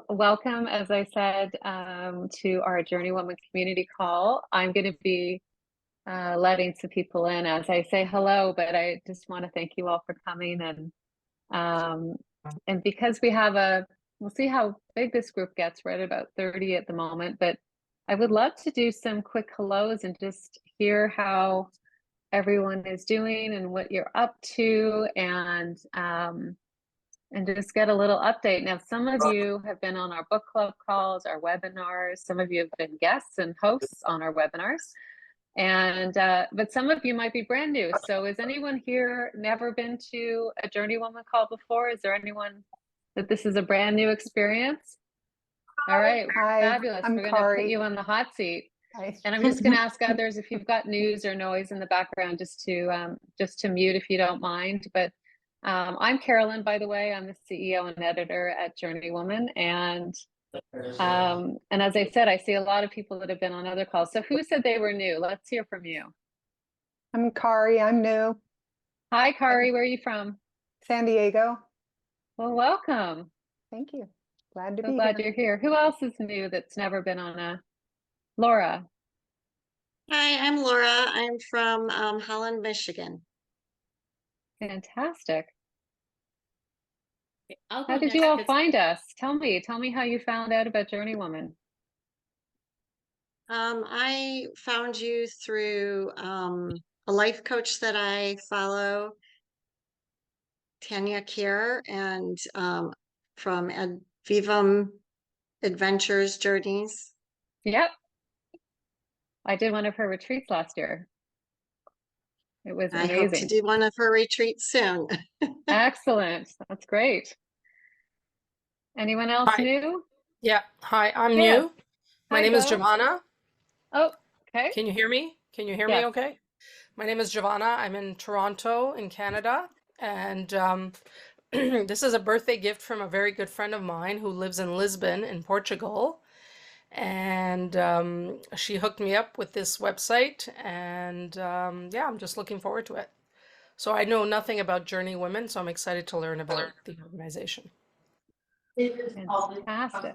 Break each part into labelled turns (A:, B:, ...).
A: welcome, as I said, to our JourneyWoman community call. I'm going to be letting some people in as I say hello, but I just want to thank you all for coming. And because we'll see how big this group gets. We're at about 30 at the moment, but I would love to do some quick hellos and just hear how everyone is doing and what you're up to, and just get a little update. Now, some of you have been on our book club calls, our webinars. Some of you have been guests and hosts on our webinars. And but some of you might be brand new. So is anyone here never been to a JourneyWoman call before? Is there anyone that this is a brand new experience? All right,
B: Hi,
A: fabulous.
B: I'm
A: We're going to
B: Kari.
A: put you on the hot seat.
B: Hi.
A: And I'm just going to ask others if you've got news or noise in the background, just to mute if you don't mind. But I'm Carolyn, by the way. I'm the CEO and editor at JourneyWoman, and as I said, I see a lot of people that have been on other calls. So who said they were new? Let's hear from you.
B: I'm Kari. I'm new.
A: Hi, Kari. Where are you from?
B: San Diego.
A: Well, welcome.
B: Thank you. Glad to
A: So
B: be
A: glad
B: here.
A: you're here. Who else is new that's never been on a? Laura.
C: Hi, I'm Laura. I'm from Holland, Michigan.
A: Fantastic. How did you all find us? Tell me how you found out about JourneyWoman.
C: I found you through a life coach that I follow, Tanya Kier, and from Vivum Adventures Journeys.
A: Yep. I did one of her retreats last year. It was amazing.
C: I hope to do one of her retreats soon.
A: Excellent. That's great. Anyone else new?
D: Yeah. Hi, I'm new. My name is Giovanna.
A: Oh, okay.
D: Can you hear me? Can you hear me okay? My name is Giovanna. I'm in Toronto in Canada. And this is a birthday gift from a very good friend of mine who lives in Lisbon in Portugal. And she hooked me up with this website. And yeah, I'm just looking forward to it. So I know nothing about JourneyWoman, so I'm excited to learn about the organization.
A: Fantastic.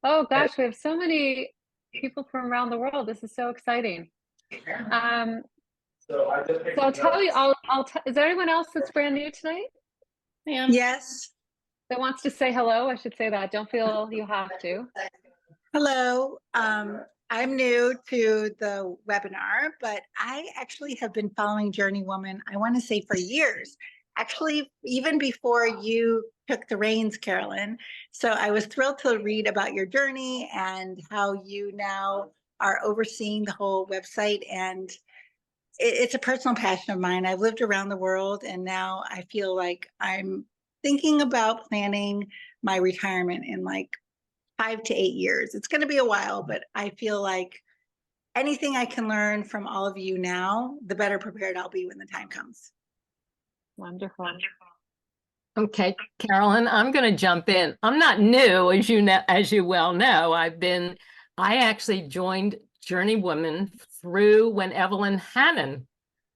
A: Oh gosh, we have so many people from around the world. This is so exciting. So I'll tell you, is there anyone else that's brand new tonight?
E: Yes.
A: That wants to say hello? I should say that. Don't feel you have to.
E: Hello. I'm new to the webinar, but I actually have been following JourneyWoman, I want to say for years. Actually, even before you took the reins, Carolyn. So I was thrilled to read about your journey and how you now are overseeing the whole website. And it's a personal passion of mine. I've lived around the world, and now I feel like I'm thinking about planning my retirement in like 5 to 8 years. It's going to be a while, but I feel like anything I can learn from all of you now, the better prepared I'll be when the time comes.
A: Wonderful.
F: Okay, Carolyn, I'm going to jump in. I'm not new, as you well know. I actually joined JourneyWoman through when Evelyn Hannon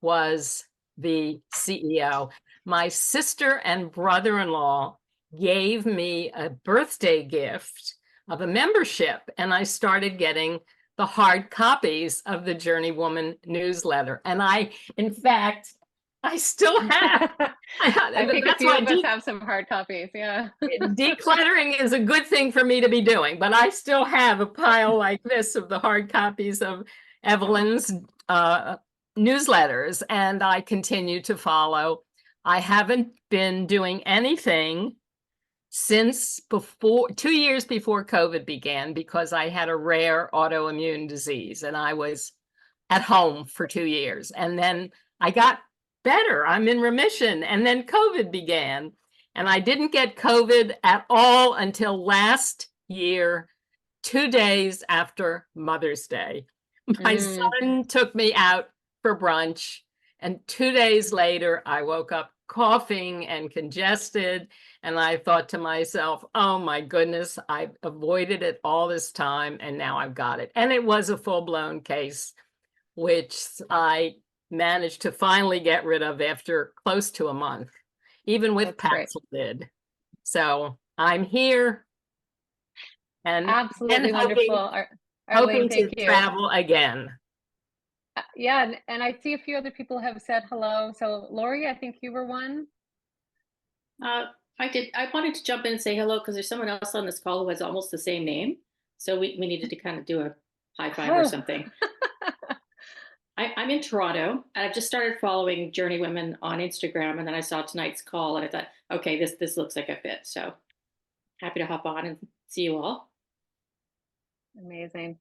F: was the CEO. My sister and brother-in-law gave me a birthday gift of a membership, and I started getting the hard copies of the JourneyWoman newsletter. And in fact, I still have.
A: I think a few of us have some hard copies, yeah.
F: Decluttering is a good thing for me to be doing, but I still have a pile like this of the hard copies of Evelyn's newsletters, and I continue to follow. I haven't been doing anything since 2 years before COVID began, because I had a rare autoimmune disease and I was at home for 2 years. And then I got better. I'm in remission. And then COVID began. And I didn't get COVID at all until last year, 2 days after Mother's Day. My son took me out for brunch. And 2 days later, I woke up coughing and congested. And I thought to myself, oh my goodness, I've avoided it all this time. And now I've got it. And it was a full-blown case, which I managed to finally get rid of after close to a month, even with Paxlovid. So I'm here. And
A: Absolutely
F: hoping,
A: wonderful.
F: hoping
A: Arlene,
F: to
A: thank you.
F: travel again.
A: Yeah, and I see a few other people have said hello. So Lori, I think you were one.
G: I did. I wanted to jump in and say hello because there's someone else on this call who has almost the same name. So we needed to kind of do a high five or something. I'm in Toronto and I've just started following JourneyWoman on Instagram, and then I saw tonight's call and I thought, okay, this looks like a fit. So happy to hop on and see you all.
A: Amazing.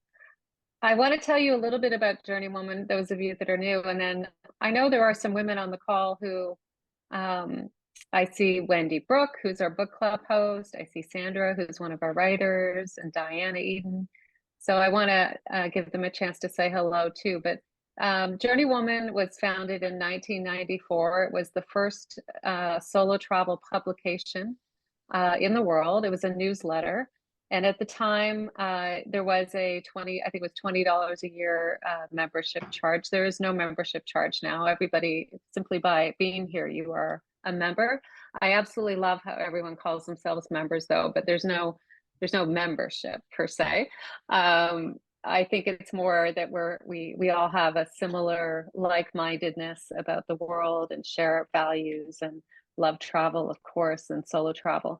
A: I want to tell you a little bit about JourneyWoman, those of you that are new, and then I know there are some women on the call who I see Wendy Brooke, who's our book club host. I see Sandra, who's one of our writers, and Diana Eden. So I want to give them a chance to say hello too. But JourneyWoman was founded in 1994. It was the first solo travel publication in the world. It was a newsletter. And at the time, there was I think it was $20 a year membership charge. There is no membership charge now. Everybody, simply by being here, you are a member. I absolutely love how everyone calls themselves members though, but there's no membership per se. I think it's more that we all have a similar like-mindedness about the world and share our values and love travel, of course, and solo travel.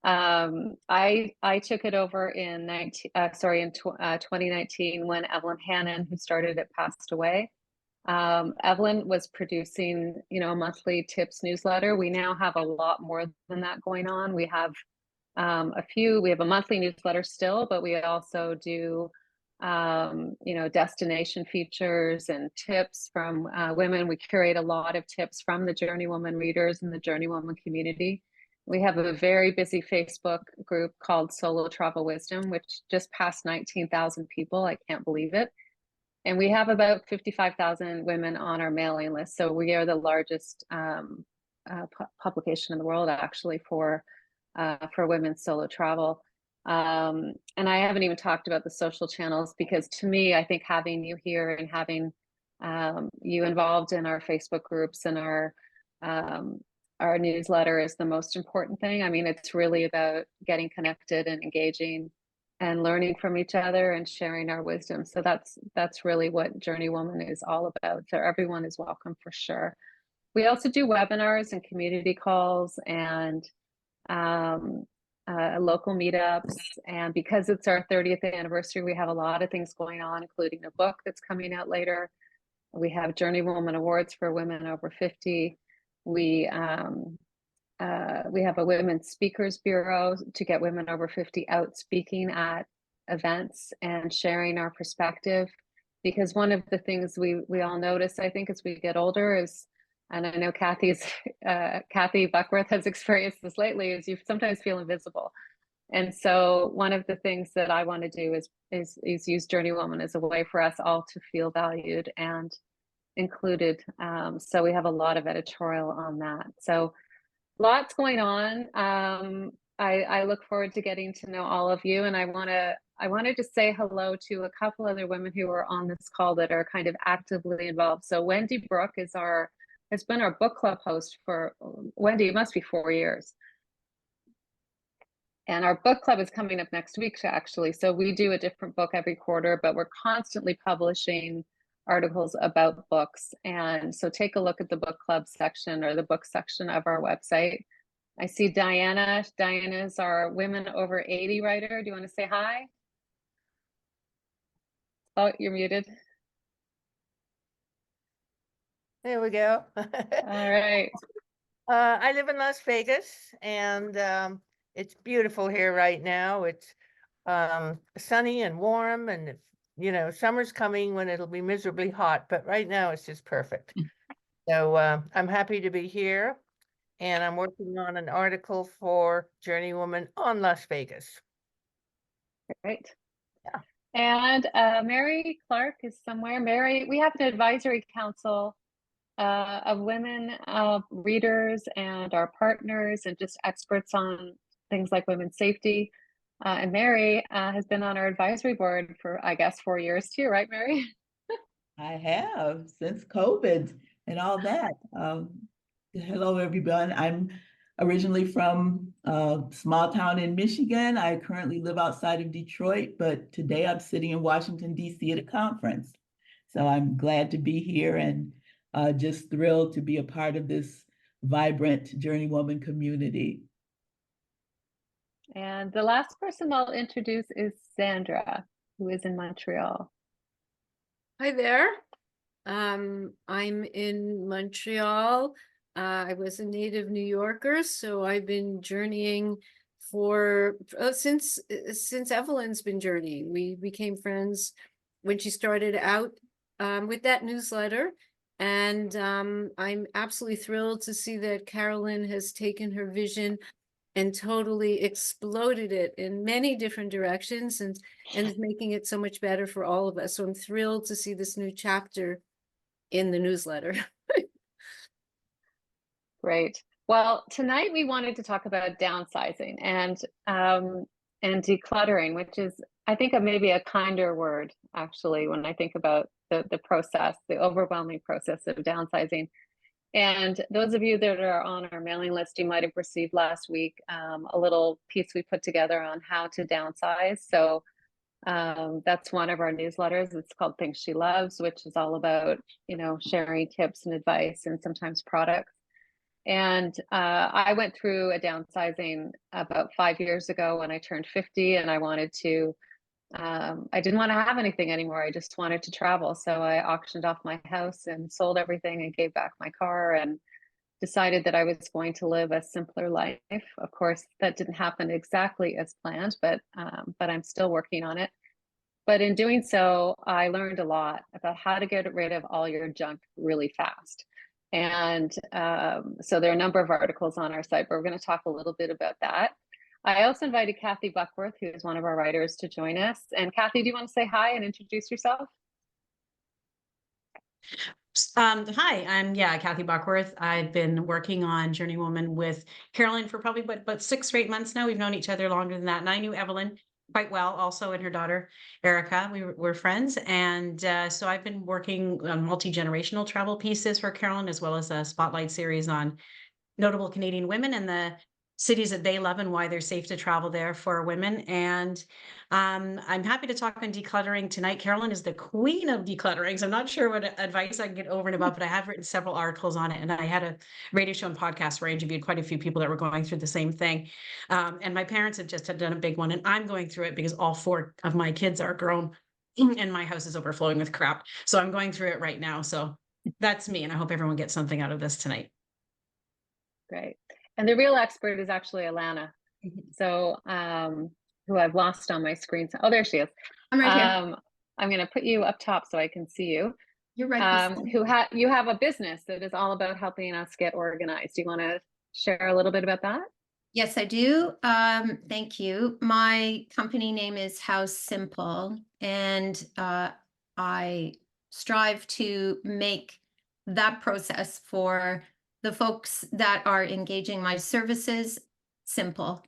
A: I took it over in 2019 when Evelyn Hannon, who started it, passed away. Evelyn was producing, a monthly tips newsletter. We now have a lot more than that going on. We have we have a monthly newsletter still, but we also do, destination features and tips from women. We curate a lot of tips from the JourneyWoman readers and the JourneyWoman community. We have a very busy Facebook group called Solo Travel Wisdom, which just passed 19,000 people. I can't believe it. And we have about 55,000 women on our mailing list. So we are the largest publication in the world, actually, for women's solo travel. And I haven't even talked about the social channels, because to me, I think having you here and having you involved in our Facebook groups and our newsletter is the most important thing. I mean, it's really about getting connected and engaging and learning from each other and sharing our wisdom. So that's really what JourneyWoman is all about. So everyone is welcome for sure. We also do webinars and community calls and local meetups. And because it's our 30th anniversary, we have a lot of things going on, including a book that's coming out later. We have JourneyWoman Awards for women over 50. We have a women's speakers bureau to get women over 50 out speaking at events and sharing our perspective. Because one of the things we all notice, I think, as we get older is, and I know Kathy Buckworth has experienced this lately, is you sometimes feel invisible. And so one of the things that I want to do is use JourneyWoman as a way for us all to feel valued and included. So we have a lot of editorial on that. So lots going on. I look forward to getting to know all of you, and I wanted to say hello to a couple other women who are on this call that are kind of actively involved. So Wendy Brooke has been our book club host for, Wendy, it must be 4 years. And our book club is coming up next week, actually. So we do a different book every quarter, but we're constantly publishing articles about books. And so take a look at the book club section or the book section of our website. I see Diana. Diana is our women over 80 writer. Do you want to say hi? Oh, you're muted.
H: There we go.
A: All right.
H: I live in Las Vegas, and it's beautiful here right now. It's sunny and warm, and summer's coming when it'll be miserably hot, but right now it's just perfect. So I'm happy to be here, and I'm working on an article for JourneyWoman on Las Vegas.
A: Great.
H: Yeah.
A: And Mary Clark is somewhere. Mary, we have an advisory council of women readers and our partners and just experts on things like women's safety. And Mary has been on our advisory board for, I guess, 4 years too, right, Mary?
I: I have, since COVID and all that. Hello, everyone. I'm originally from a small town in Michigan. I currently live outside of Detroit, but today I'm sitting in Washington, D.C. at a conference. So I'm glad to be here and just thrilled to be a part of this vibrant JourneyWoman community.
A: And the last person I'll introduce is Sandra, who is in Montreal.
J: Hi there. I'm in Montreal. I was a native New Yorker, so I've been journeying for since Evelyn's been journeying. We became friends when she started out with that newsletter, and I'm absolutely thrilled to see that Carolyn has taken her vision and totally exploded it in many different directions and is making it so much better for all of us. So I'm thrilled to see this new chapter in the newsletter.
A: Great. Well, tonight we wanted to talk about downsizing and decluttering, which is, I think, maybe a kinder word, actually, when I think about the process, the overwhelming process of downsizing. And those of you that are on our mailing list, you might have received last week a little piece we put together on how to downsize. So that's one of our newsletters. It's called Things She Loves, which is all about, sharing tips and advice and sometimes products. And I went through a downsizing about 5 years ago when I turned 50, and I wanted to, I didn't want to have anything anymore. I just wanted to travel. So I auctioned off my house and sold everything and gave back my car and decided that I was going to live a simpler life. Of course, that didn't happen exactly as planned, but I'm still working on it. But in doing so, I learned a lot about how to get rid of all your junk really fast. And so there are a number of articles on our site, but we're going to talk a little bit about that. I also invited Kathy Buckworth, who is one of our writers, to join us. And Kathy, do you want to say hi and introduce yourself?
K: Hi, I'm Kathy Buckworth. I've been working on JourneyWoman with Carolyn for probably about 6 or 8 months now. We've known each other longer than that, and I knew Evelyn quite well, also, and her daughter Erica. We're friends, and so I've been working on multi-generational travel pieces for Carolyn, as well as a spotlight series on notable Canadian women and the cities that they love and why they're safe to travel there for women. And I'm happy to talk on decluttering tonight. Carolyn is the queen of decluttering, so I'm not sure what advice I can get over and above, but I have written several articles on it. And I had a radio show and podcast where I interviewed quite a few people that were going through the same thing. And my parents have just done a big one, and I'm going through it because all 4 of my kids are grown and my house is overflowing with crap. So I'm going through it right now. So that's me. And I hope everyone gets something out of this tonight.
A: Great. And the real expert is actually Allana. So, who I've lost on my screen. Oh, there she is.
L: I'm right here.
A: I'm going to put you up top so I can see you.
L: You're right.
A: You have a business that is all about helping us get organized. Do you want to share a little bit about that?
L: Yes, I do. Thank you. My company name is House Simple, and I strive to make that process for the folks that are engaging my services simple.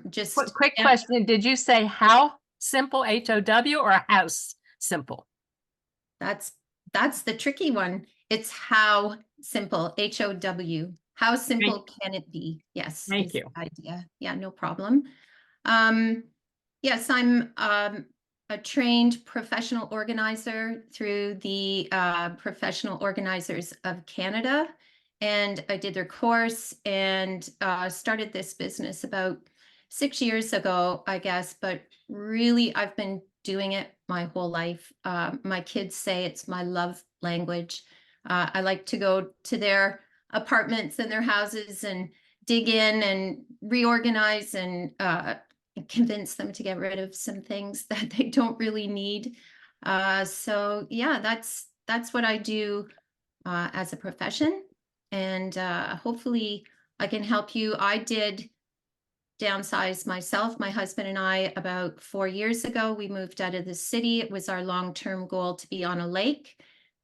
L: Just
F: quick question. Did you say how simple, HOW, or house simple?
L: That's the tricky one. It's how simple, HOW. How simple can it be? Yes.
F: Thank you.
L: Idea. Yeah, no problem. Yes, I'm a trained professional organizer through the Professional Organizers of Canada. And I did their course and started this business about 6 years ago, I guess. But really, I've been doing it my whole life. My kids say it's my love language. I like to go to their apartments and their houses and dig in and reorganize and convince them to get rid of some things that they don't really need. So yeah, that's what I do as a profession. And hopefully I can help you. I did downsize myself, my husband and I, about 4 years ago. We moved out of the city. It was our long-term goal to be on a lake.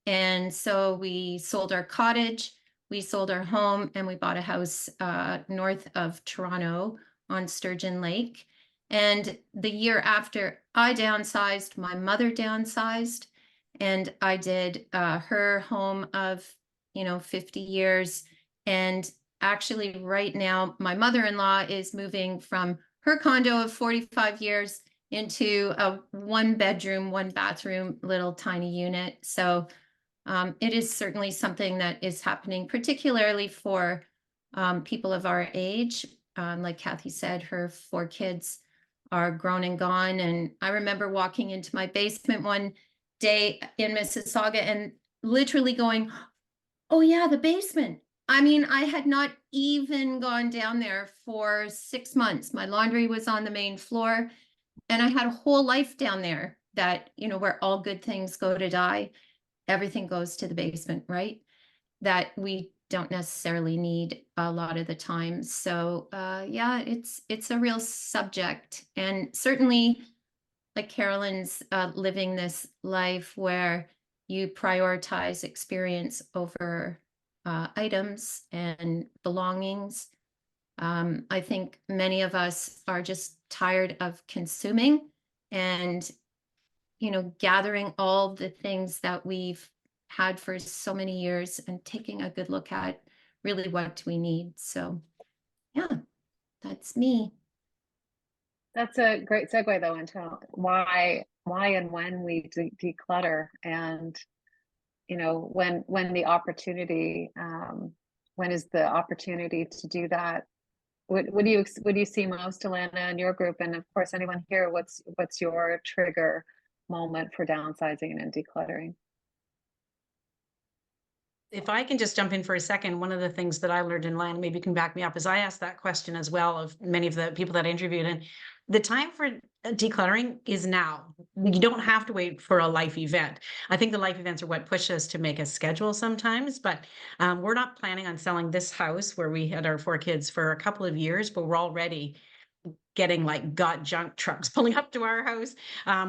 L: And so we sold our cottage, we sold our home, and we bought a house north of Toronto on Sturgeon Lake. And the year after I downsized, my mother downsized, and I did her home of 50 years. And actually right now, my mother-in-law is moving from her condo of 45 years into a 1-bedroom, 1-bathroom little tiny unit. So it is certainly something that is happening, particularly for people of our age. Like Kathy said, her 4 kids are grown and gone. And I remember walking into my basement one day in Mississauga and literally going, oh yeah, the basement. I mean, I had not even gone down there for 6 months. My laundry was on the main floor and I had a whole life down there that, you know, where all good things go to die. Everything goes to the basement, right? That we don't necessarily need a lot of the time. So yeah, it's a real subject. And certainly like Carolyn's living this life where you prioritize experience over items and belongings. I think many of us are just tired of consuming and, you know, gathering all the things that we've had for so many years and taking a good look at really what we need. So yeah, that's me.
A: That's a great segue though into why and when we declutter, and you know, when the opportunity, when is the opportunity to do that? What do you see most, Allana, in your group, and of course anyone here? What's your trigger moment for downsizing and decluttering?
K: If I can just jump in for a second, one of the things that I learned in line, maybe you can back me up, is I asked that question as well of many of the people that I interviewed. And the time for decluttering is now. You don't have to wait for a life event. I think the life events are what push us to make a schedule sometimes, but we're not planning on selling this house where we had our 4 kids for a couple of years, but we're already getting like got junk trucks pulling up to our house.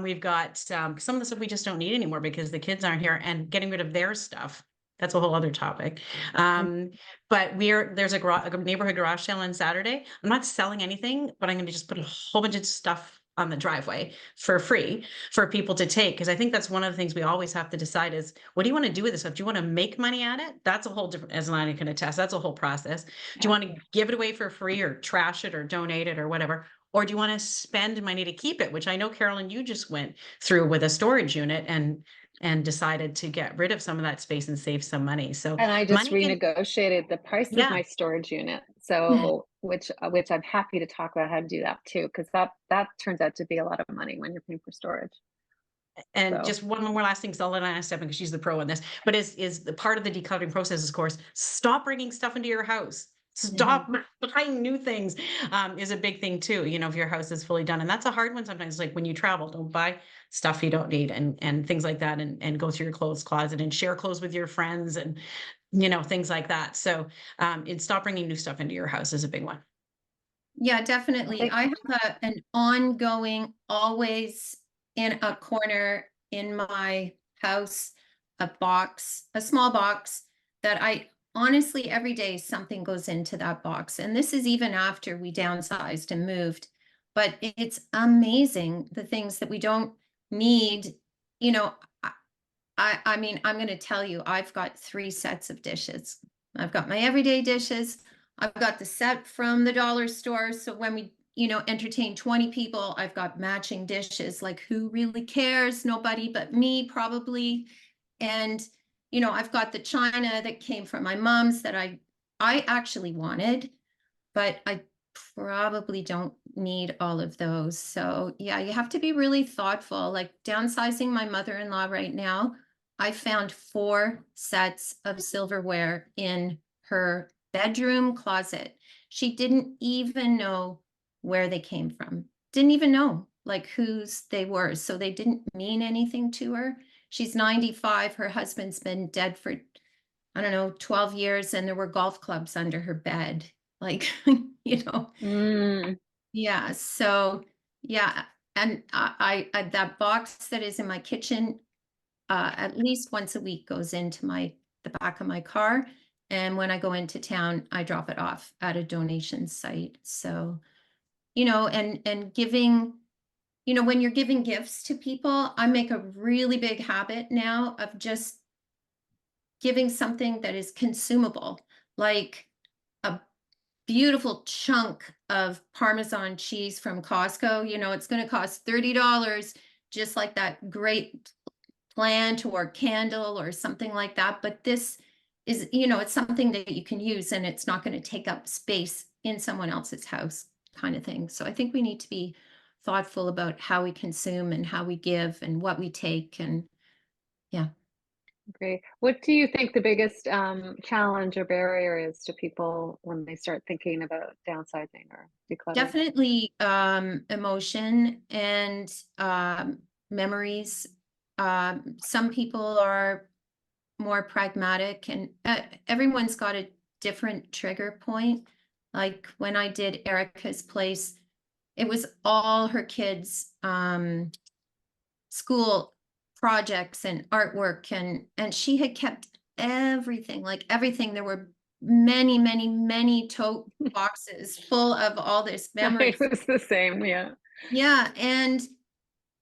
K: We've got some of the stuff we just don't need anymore because the kids aren't here, and getting rid of their stuff. That's a whole other topic. But there's a neighborhood garage sale on Saturday. I'm not selling anything, but I'm going to just put a whole bunch of stuff on the driveway for free for people to take. Because I think that's one of the things we always have to decide is, what do you want to do with this stuff? Do you want to make money at it? That's a whole different, as Lana can attest, that's a whole process. Do you want to give it away for free or trash it or donate it or whatever? Or do you want to spend money to keep it? Which I know, Carolyn, you just went through with a storage unit and decided to get rid of some of that space and save some money. So,
A: And I just
K: money can,
A: renegotiated the price of
K: yeah,
A: my storage unit. So which I'm happy to talk about how to do that too, because that turns out to be a lot of money when you're paying for storage.
K: and
A: So
K: just one more last thing, so I'll let Anna step in because she's the pro on this, but is the part of the decluttering process, of course, stop bringing stuff into your house. Stop buying new things is a big thing too. You know, if your house is fully done, and that's a hard one sometimes. Like when you travel, don't buy stuff you don't need and things like that, and go through your clothes closet and share clothes with your friends and, you know, things like that. So and stop bringing new stuff into your house is a big one.
L: Yeah, definitely. I have an ongoing, always in a corner in my house, a small box that I honestly, every day something goes into that box. And this is even after we downsized and moved. But it's amazing the things that we don't need. You know, I mean, I'm going to tell you, I've got 3 sets of dishes. I've got my everyday dishes. I've got the set from the dollar store. So when we, you know, entertain 20 people, I've got matching dishes. Like, who really cares? Nobody but me, probably. And, you know, I've got the china that came from my mom's that I actually wanted, but I probably don't need all of those. So yeah, you have to be really thoughtful. Like downsizing my mother-in-law right now, I found 4 sets of silverware in her bedroom closet. She didn't even know where they came from. Didn't even know like whose they were. So they didn't mean anything to her. She's 95. Her husband's been dead for, I don't know, 12 years, and there were golf clubs under her bed. Like, you know, yeah. So yeah. And I that box that is in my kitchen, at least once a week goes into the back of my car. And when I go into town, I drop it off at a donation site. So, you know, and giving, you know, when you're giving gifts to people, I make a really big habit now of just giving something that is consumable, like a beautiful chunk of Parmesan cheese from Costco. You know, it's going to cost $30, just like that great plant or candle or something like that. But this is, you know, it's something that you can use and it's not going to take up space in someone else's house, kind of thing. So I think we need to be thoughtful about how we consume and how we give and what we take. And yeah.
A: Great. What do you think the biggest challenge or barrier is to people when they start thinking about downsizing or decluttering?
L: Definitely emotion and memories. Some people are more pragmatic, and everyone's got a different trigger point. Like when I did Erica's place, it was all her kids' school projects and artwork, and she had kept everything, like everything. There were many tote boxes full of all this memories.
A: It was the same, yeah.
L: Yeah, and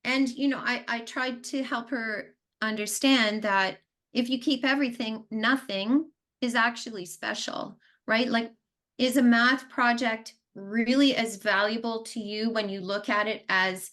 L: you know, I tried to help her understand that if you keep everything, nothing is actually special, right? Like, is a math project really as valuable to you when you look at it as,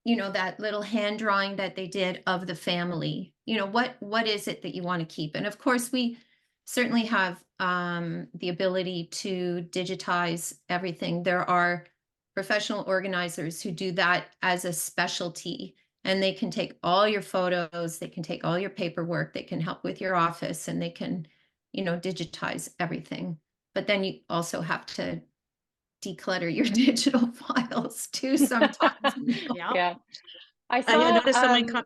L: you know, that little hand drawing that they did of the family? You know, what is it that you want to keep? And of course, we certainly have the ability to digitize everything. There are professional organizers who do that as a specialty, and they can take all your photos, they can take all your paperwork, they can help with your office, and they can, you know, digitize everything. But then you also have to declutter your digital files too sometimes.
A: Yeah. I
K: I noticed someone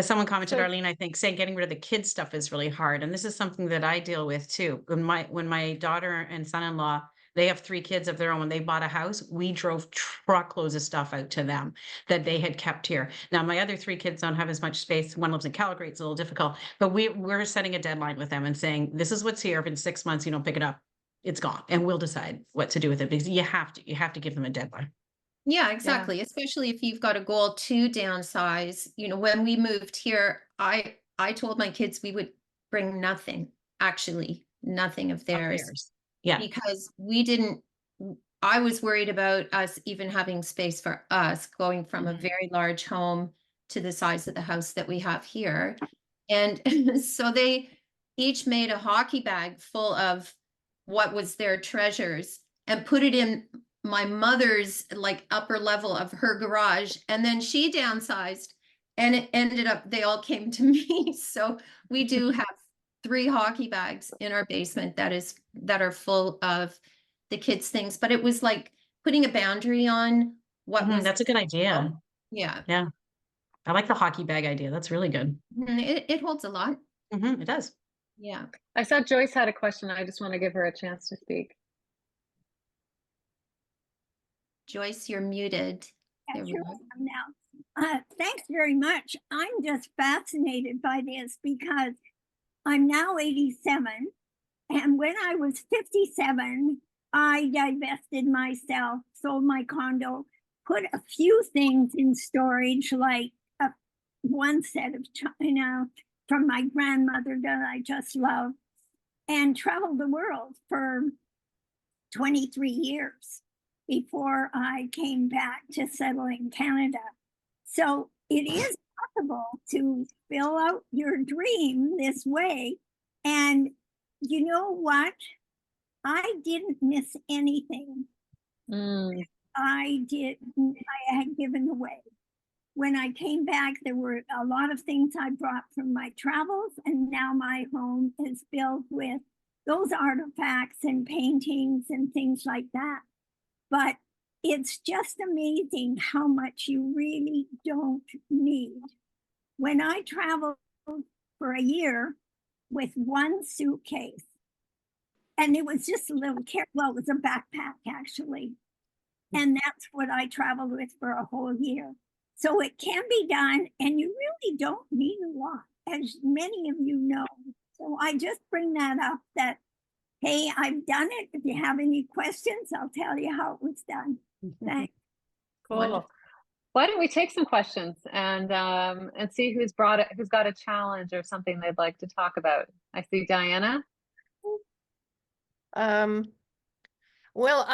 K: someone commented,
A: so-
K: Arlene, I think, saying getting rid of the kids stuff is really hard. And this is something that I deal with too. When my daughter and son-in-law, they have 3 kids of their own, when they bought a house, we drove truckloads of stuff out to them that they had kept here. Now, my other 3 kids don't have as much space. One lives in Calgary. It's a little difficult, but we're setting a deadline with them and saying, this is what's here. If in 6 months you don't pick it up, it's gone, and we'll decide what to do with it, because you have to give them a deadline.
L: Yeah, exactly. Especially if you've got a goal to downsize. You know, when we moved here, I told my kids we would bring nothing, actually, nothing of theirs.
K: Yeah.
L: Because I was worried about us even having space for us, going from a very large home to the size of the house that we have here. And so they each made a hockey bag full of what was their treasures and put it in my mother's like upper level of her garage. And then she downsized, and it ended up, they all came to me. So we do have 3 hockey bags in our basement that are full of the kids' things. But it was like putting a boundary on what was.
K: That's a good idea.
L: Yeah.
K: Yeah. I like the hockey bag idea. That's really good.
L: It holds a lot.
K: It does.
L: Yeah.
A: I saw Joyce had a question. I just want to give her a chance to speak.
L: Joyce, you're muted. There we
M: Sure,
L: go.
M: now. Thanks very much. I'm just fascinated by this because I'm now 87, and when I was 57, I divested myself, sold my condo, put a few things in storage, like one set of china from my grandmother that I just love, and traveled the world for 23 years before I came back to settle in Canada. So it is possible to fill out your dream this way. And you know what? I didn't miss anything. I had given away. When I came back, there were a lot of things I brought from my travels, and now my home is filled with those artifacts and paintings and things like that. But it's just amazing how much you really don't need. When I traveled for a year with one suitcase, and it was just a little, well, it was a backpack actually. And that's what I traveled with for a whole year. So it can be done, and you really don't need a lot, as many of you know. So I just bring that up that, hey, I've done it. If you have any questions, I'll tell you how it was done. Thanks.
A: Cool. Why don't we take some questions and see who's got a challenge or something they'd like to talk about. I see Diana.
H: Well,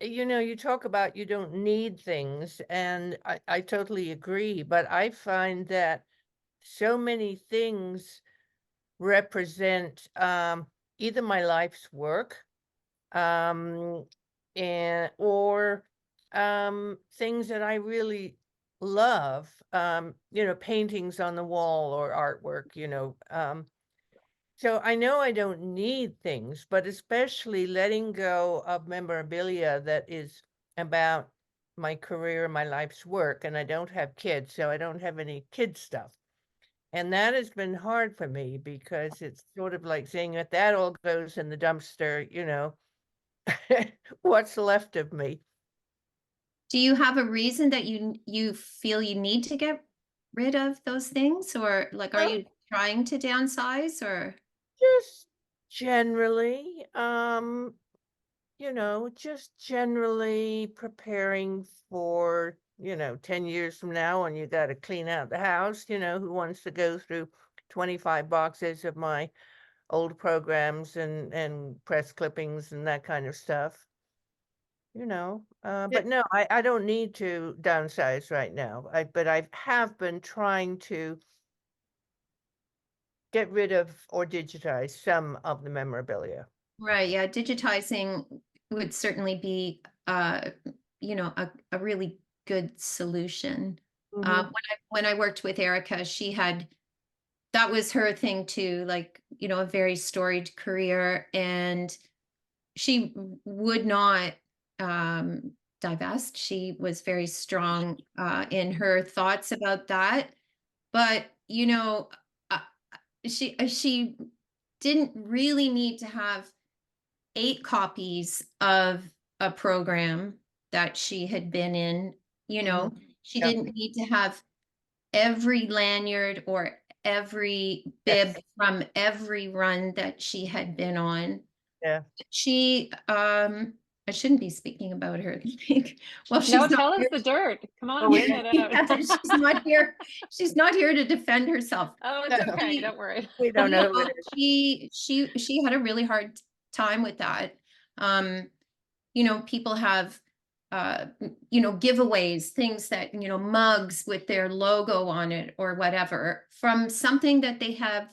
H: you talk about you don't need things, and I totally agree, but I find that so many things represent either my life's work, and or things that I really love, paintings on the wall or artwork, so I know I don't need things, but especially letting go of memorabilia that is about my career, my life's work, and I don't have kids, so I don't have any kid stuff. And that has been hard for me because it's sort of like saying if that all goes in the dumpster, what's left of me?
L: Do you have a reason that you feel you need to get rid of those things, or like are you trying to downsize, or
H: Just generally, just generally preparing for, 10 years from now when you got to clean out the house, who wants to go through 25 boxes of my old programs and press clippings and that kind of stuff. But no, I don't need to downsize right now. But I have been trying to get rid of or digitize some of the memorabilia.
L: right? Yeah, digitizing would certainly be, a really good solution.
H: Mhm.
L: When I worked with Erica, that was her thing too, like, a very storied career, and she would not divest. She was very strong in her thoughts about that. But, uh, she didn't really need to have 8 copies of a program that she had been in, she
H: Yeah.
L: didn't need to have every lanyard or every bib from every run that she had been on.
H: Yeah.
L: She, I shouldn't be speaking about her. Well, she's
A: No,
L: not
A: tell us
L: here.
A: the dirt. Come on,
H: Oh,
A: bring it out.
L: Yeah, she's not here. She's not here to defend herself.
A: Oh, it's
H: No.
A: okay. Don't worry.
H: We don't know who it is.
L: She had a really hard time with that. People have giveaways, things that, mugs with their logo on it or whatever, from something that they had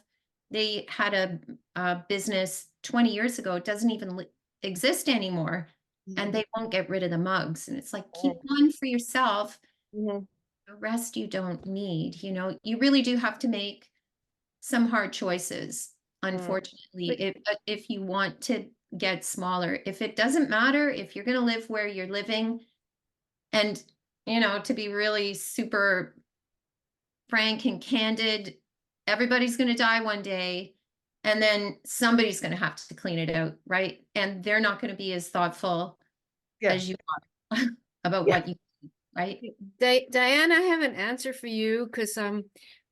L: a business 20 years ago. It doesn't even exist anymore, and they won't get rid of the mugs. And it's like, keep one for yourself.
H: Mhm.
L: The rest you don't need. You really do have to make some hard choices, unfortunately, if you want to get smaller. If it doesn't matter, if you're going to live where you're living, and, to be really super frank and candid, everybody's going to die one day, and then somebody's going to have to clean it out, right? And they're not going to be as thoughtful as you are about what you do, right?
J: Diane, I have an answer for you, because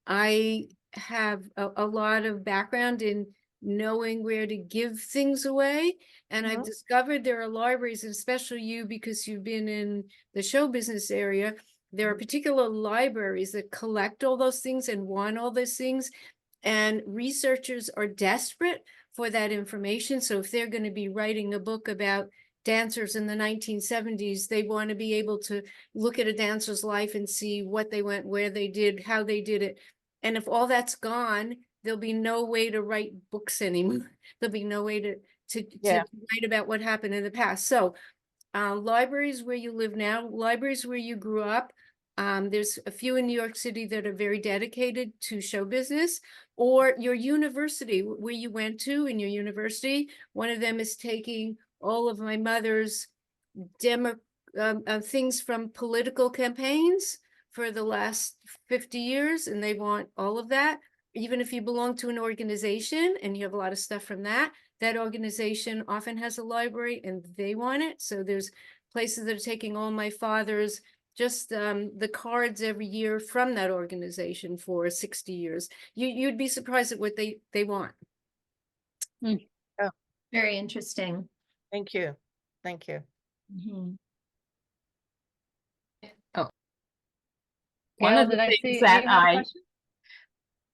J: I have a lot of background in knowing where to give things away. And I've discovered there are libraries, and especially you, because you've been in the show business area, there are particular libraries that collect all those things and want all those things. And researchers are desperate for that information. So if they're going to be writing a book about dancers in the 1970s, they want to be able to look at a dancer's life and see what they went, where they did, how they did it. And if all that's gone, there'll be no way to write books anymore. There'll be no way to write about what happened in the past. So libraries where you live now, libraries where you grew up, there's a few in New York City that are very dedicated to show business, or your university where you went to in your university. One of them is taking all of my mother's things from political campaigns for the last 50 years, and they want all of that. Even if you belong to an organization and you have a lot of stuff from that organization often has a library and they want it. So there's places that are taking all my father's, just the cards every year from that organization for 60 years. You'd be surprised at what they want.
H: Oh,
L: Very interesting.
H: thank you. Thank you.
F: Oh,
A: Gail,
F: one of the
A: did I
F: things
A: see
F: that
A: you had a question?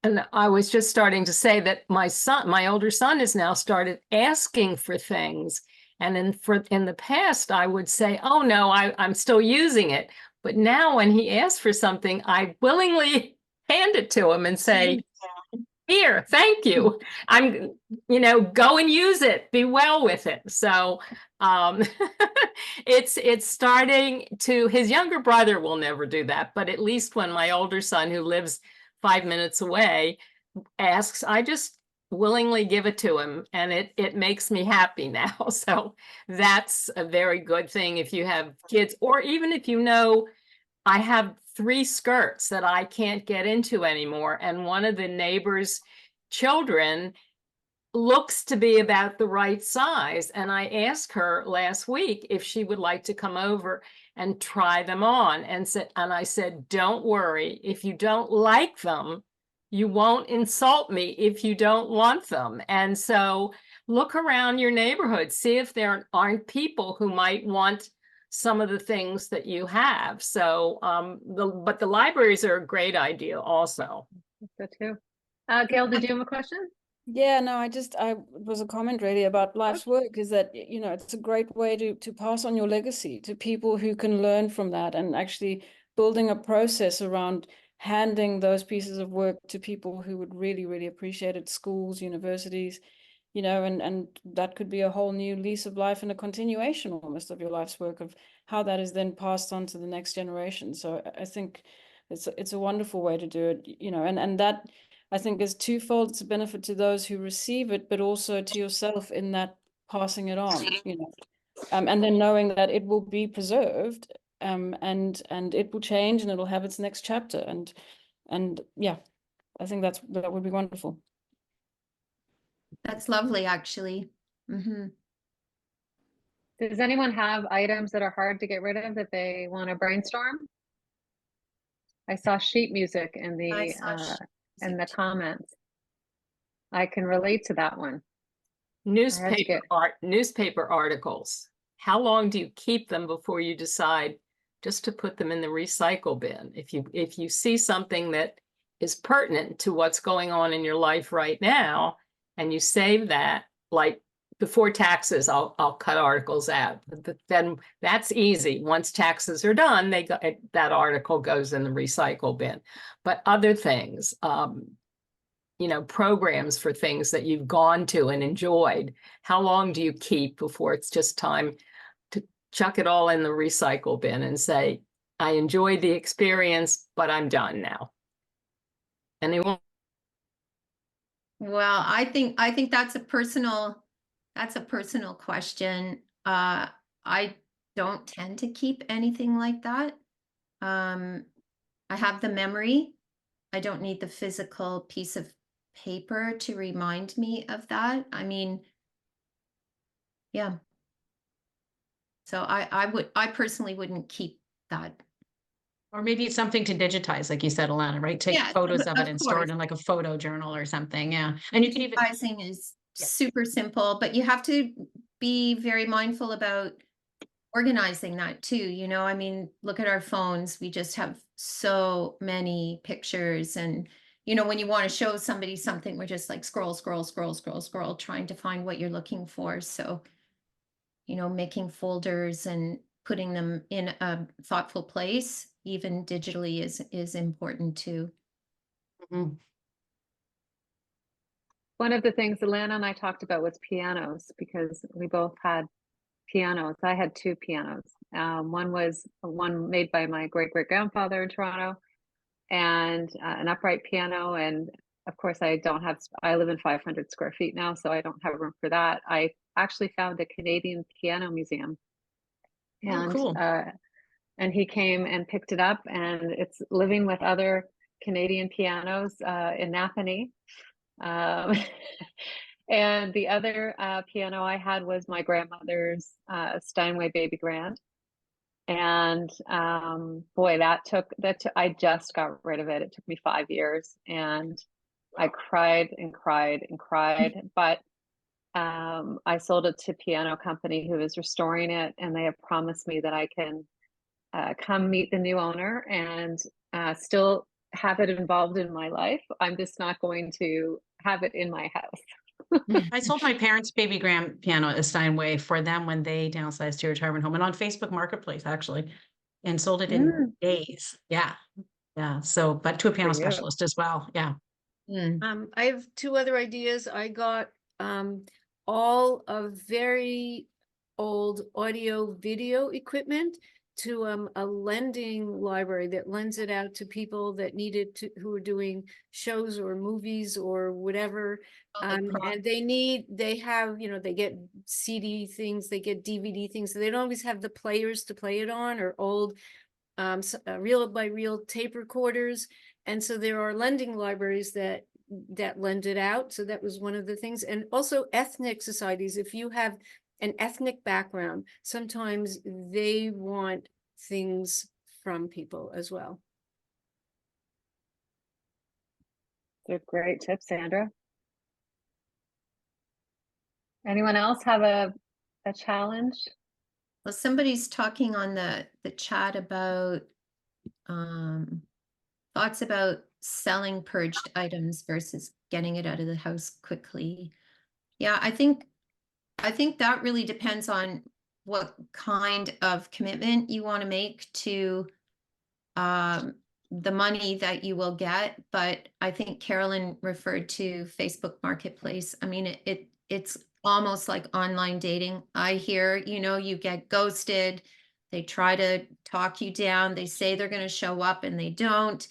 F: and I was just starting to say that my older son has now started asking for things. And in the past, I would say, oh no, I'm still using it. But now when he asks for something, I willingly hand it to him and say, here, thank you. I'm, go and use it. Be well with it. So it's starting to, his younger brother will never do that. But at least when my older son, who lives 5 minutes away, asks, I just willingly give it to him, and it makes me happy now. So that's a very good thing if you have kids, or even if I have 3 skirts that I can't get into anymore, and one of the neighbors' children looks to be about the right size, and I asked her last week if she would like to come over and try them on, and I said, don't worry, if you don't like them, you won't insult me if you don't want them. And so look around your neighborhood, see if there aren't people who might want some of the things that you have. So, but the libraries are a great idea also.
A: Good too. Gail, did you have a question?
N: Yeah, no, it was a comment really about life's work, is that, it's a great way to pass on your legacy to people who can learn from that, and actually building a process around handing those pieces of work to people who would really, really appreciate it, schools, universities, and that could be a whole new lease of life and a continuation almost of your life's work, of how that is then passed on to the next generation. So I think it's a wonderful way to do it, and that I think is twofold. It's a benefit to those who receive it, but also to yourself in that passing it on, and then knowing that it will be preserved, and it will change and it'll have its next chapter. And yeah, I think that would be wonderful.
L: That's lovely, actually. Mm-hmm.
A: Does anyone have items that are hard to get rid of that they want to brainstorm? I saw sheet music in the comments. I can relate to that one.
F: Newspaper articles. How long do you keep them before you decide just to put them in the recycle bin? If you see something that is pertinent to what's going on in your life right now, and you save that, like before taxes, I'll cut articles out. But then that's easy. Once taxes are done, that article goes in the recycle bin. But other things, programs for things that you've gone to and enjoyed, how long do you keep before it's just time to chuck it all in the recycle bin and say, I enjoyed the experience, but I'm done now? Anyone?
L: Well, I think that's a personal question. I don't tend to keep anything like that. I have the memory. I don't need the physical piece of paper to remind me of that. I mean, yeah. So I personally wouldn't keep that.
K: Or maybe it's something to digitize, like you said, Allana, right? Take photos of it and store it in like a photo journal or something. Yeah. And you can even
L: digitizing is super simple, but you have to be very mindful about organizing that too. I mean, look at our phones. We just have so many pictures, and when you want to show somebody something, we're just like scroll, trying to find what you're looking for. So, making folders and putting them in a thoughtful place, even digitally, is important too.
A: Mm-hmm. One of the things Allana and I talked about was pianos, because we both had pianos. I had 2 pianos. One was one made by my great-great-grandfather in Toronto, and an upright piano. And of course, I live in 500 square feet now, so I don't have room for that. I actually found a Canadian piano museum. And
K: cool.
A: And he came and picked it up, and it's living with other Canadian pianos in Napanee. And the other piano I had was my grandmother's Steinway Baby Grand. And boy, I just got rid of it. It took me 5 years, and I cried and cried and cried. But I sold it to a piano company who is restoring it, and they have promised me that I can come meet the new owner and still have it involved in my life. I'm just not going to have it in my house.
K: I sold my parents' baby grand piano at Steinway for them when they downsized to a retirement home, and on Facebook Marketplace actually, and sold it in days. Yeah, yeah. So, but to a piano
A: For you.
K: specialist as well. Yeah.
J: I have two other ideas. I got all of very old audio video equipment to a lending library that lends it out to people that need it to, who are doing shows or movies or whatever. And they have, you know, they get CD things, they get DVD things, so they don't always have the players to play it on, or old reel by reel tape recorders. And so there are lending libraries that lend it out. So that was one of the things. And also ethnic societies, if you have an ethnic background, sometimes they want things from people as well.
A: They're great tips, Sandra. Anyone else have a challenge?
L: Well, somebody's talking on the chat about thoughts about selling purged items versus getting it out of the house quickly. Yeah, I think that really depends on what kind of commitment you want to make to the money that you will get. But I think Carolyn referred to Facebook Marketplace. I mean, it's almost like online dating. I hear, you know, you get ghosted. They try to talk you down. They say they're going to show up and they don't.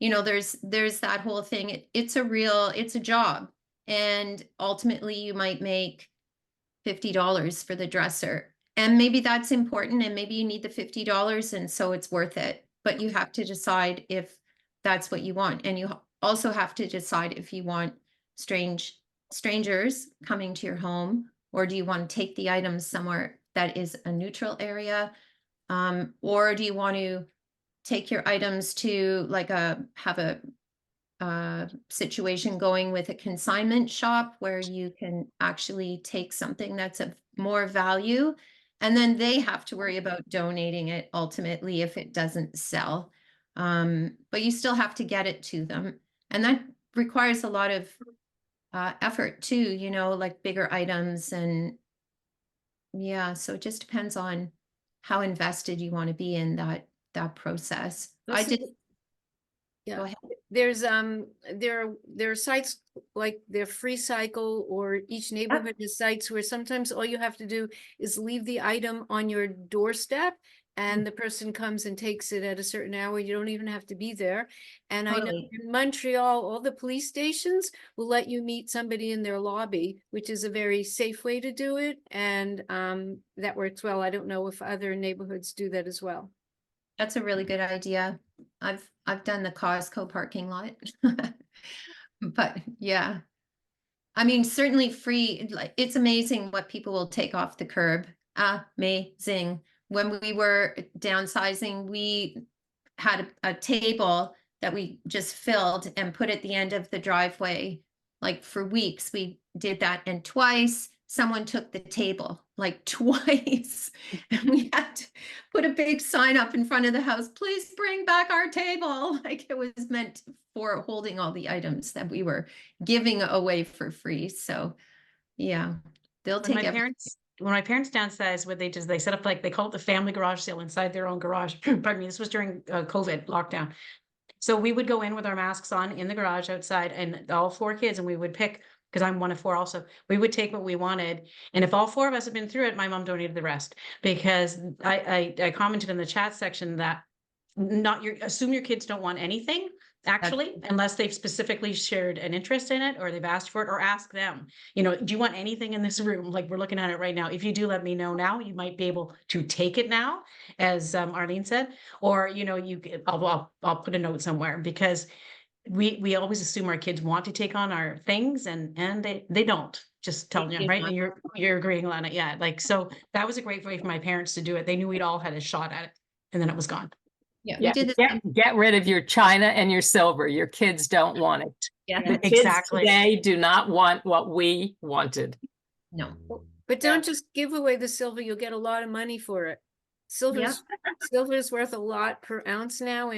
L: You know, there's that whole thing. It's a job. And ultimately you might make $50 for the dresser. And maybe that's important, and maybe you need the $50, and so it's worth it. But you have to decide if that's what you want. And you also have to decide if you want strangers coming to your home, or do you want to take the items somewhere that is a neutral area? Or do you want to take your items to like have a situation going with a consignment shop where you can actually take something that's of more value, and then they have to worry about donating it ultimately if it doesn't sell. But you still have to get it to them, and that requires a lot of effort too, you know, like bigger items. And yeah, so it just depends on how invested you want to be in that process. I did.
J: Yeah.
L: Go ahead.
J: There's there are sites like their Free Cycle, or each neighborhood has sites where sometimes all you have to do is leave the item on your doorstep, and the person comes and takes it at a certain hour. You don't even have to be there. And I know in Montreal, all the police stations will let you meet somebody in their lobby, which is a very safe way to do it. And that works well. I don't know if other neighborhoods do that as well.
L: That's a really good idea. I've done the Costco parking lot. But yeah, I mean, certainly free, like it's amazing what people will take off the curb. Amazing. When we were downsizing, we had a table that we just filled and put at the end of the driveway. Like for weeks, we did that, and twice someone took the table, like twice. And we had to put a big sign up in front of the house, please bring back our table. Like it was meant for holding all the items that we were giving away for free. So yeah, they'll take everything.
K: When my parents downsized, what they did, they set up, like, they call it the family garage sale inside their own garage. Pardon me, this was during COVID lockdown. So we would go in with our masks on in the garage outside, and all 4 kids, and we would pick, because I'm one of 4 also, we would take what we wanted. And if all 4 of us had been through it, my mom donated the rest, because I commented in the chat section that assume your kids don't want anything, actually, unless they've specifically shared an interest in it, or they've asked for it, or ask them, you know, do you want anything in this room? Like we're looking at it right now. If you do, let me know now. You might be able to take it now, as Arlene said, or, you know, I'll put a note somewhere, because we always assume our kids want to take on our things, and they don't. Just telling you, right? And you're agreeing, Allana. Yeah, like, so that was a great way for my parents to do it. They knew we'd all had a shot at it, and then it was gone.
F: Yeah, get rid of your china and your silver. Your kids don't want it.
L: Yeah,
F: the kids today do not want what we wanted.
L: No.
J: But don't just give away the silver. You'll get a lot of money for it. Silver's worth a lot per ounce now,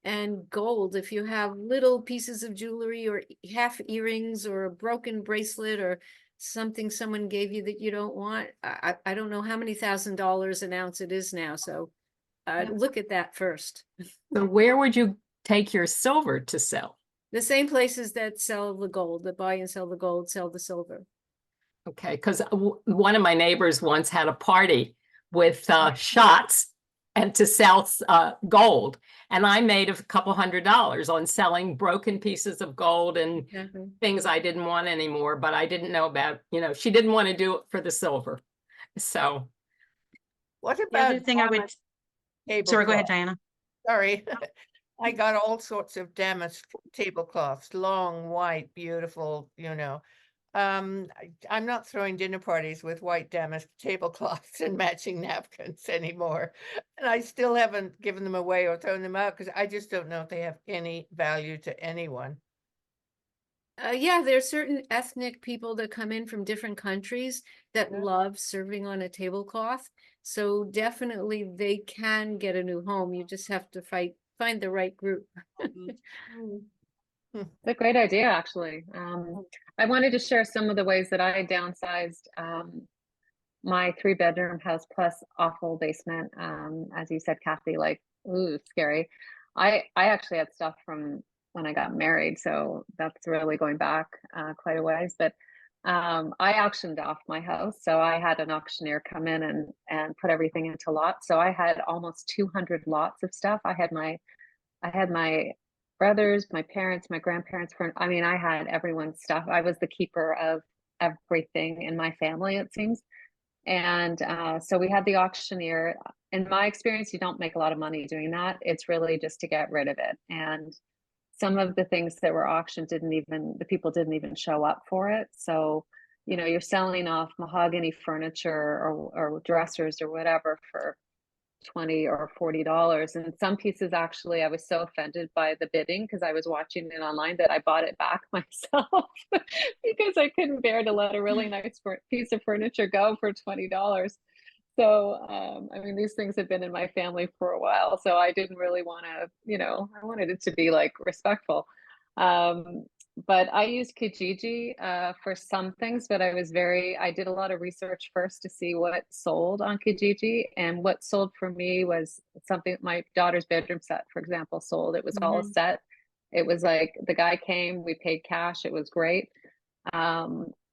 J: and gold, if you have little pieces of jewelry or half earrings or a broken bracelet or something someone gave you that you don't want, I don't know how many $1,000 an ounce it is now. So look at that first.
F: So where would you take your silver to sell?
J: The same places that sell the gold, that buy and sell the gold, sell the silver.
F: Okay, because one of my neighbors once had a party with shots and to sell gold. And I made a couple $100 on selling broken pieces of gold and things I didn't want anymore, but I didn't know about, she didn't want to do it for the silver. So.
H: What
K: The
H: about
K: other thing I would, sorry, go ahead, Diana.
H: Sorry. I got all sorts of damask tablecloths, long, white, beautiful, I'm not throwing dinner parties with white damask tablecloths and matching napkins anymore. And I still haven't given them away or thrown them out because I just don't know if they have any value to anyone.
J: Yeah, there are certain ethnic people that come in from different countries that love serving on a tablecloth. So definitely they can get a new home. You just have to find the right group.
A: It's a great idea, actually. I wanted to share some of the ways that I downsized my 3-bedroom house plus awful basement. As you said, Kathy, like, ooh, scary. I actually had stuff from when I got married, so that's really going back quite a ways. But I auctioned off my house, so I had an auctioneer come in and put everything into lots. So I had almost 200 lots of stuff. I had my brothers, my parents, my grandparents. I had everyone's stuff. I was the keeper of everything in my family, it seems. And so we had the auctioneer. In my experience, you don't make a lot of money doing that. It's really just to get rid of it. And some of the things that were auctioned the people didn't even show up for it. So, you're selling off mahogany furniture or dressers or whatever for $20 or $40. And some pieces, actually, I was so offended by the bidding because I was watching it online that I bought it back myself because I couldn't bear to let a really nice piece of furniture go for $20. So, these things have been in my family for a while, so I didn't really want to, I wanted it to be like respectful. But I used Kijiji for some things, but I did a lot of research first to see what sold on Kijiji, and what sold for me was something, my daughter's bedroom set, for example, sold. It was all a set. It was like the guy came, we paid cash, it was great.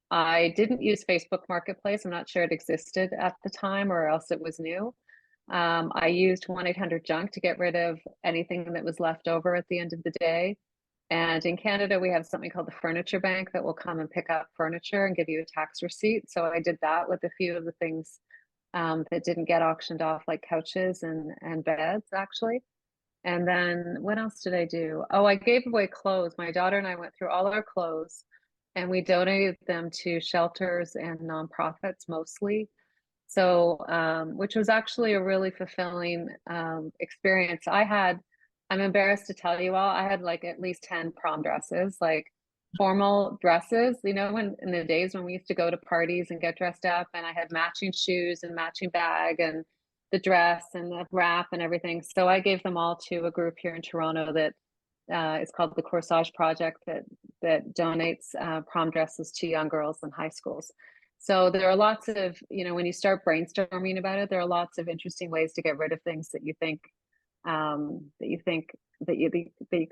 A: I didn't use Facebook Marketplace. I'm not sure it existed at the time, or else it was new. I used 1-800-JUNK to get rid of anything that was left over at the end of the day. And in Canada, we have something called the Furniture Bank that will come and pick up furniture and give you a tax receipt. So I did that with a few of the things that didn't get auctioned off, like couches and beds, actually. And then what else did I do? Oh, I gave away clothes. My daughter and I went through all our clothes and we donated them to shelters and nonprofits mostly. So, which was actually a really fulfilling experience. I'm embarrassed to tell you all, I had like at least 10 prom dresses, like formal dresses, when in the days when we used to go to parties and get dressed up, and I had matching shoes and matching bag and the dress and the wrap and everything. So I gave them all to a group here in Toronto that it's called the Corsage Project that donates prom dresses to young girls in high schools. So there are lots of, when you start brainstorming about it, there are lots of interesting ways to get rid of things that you can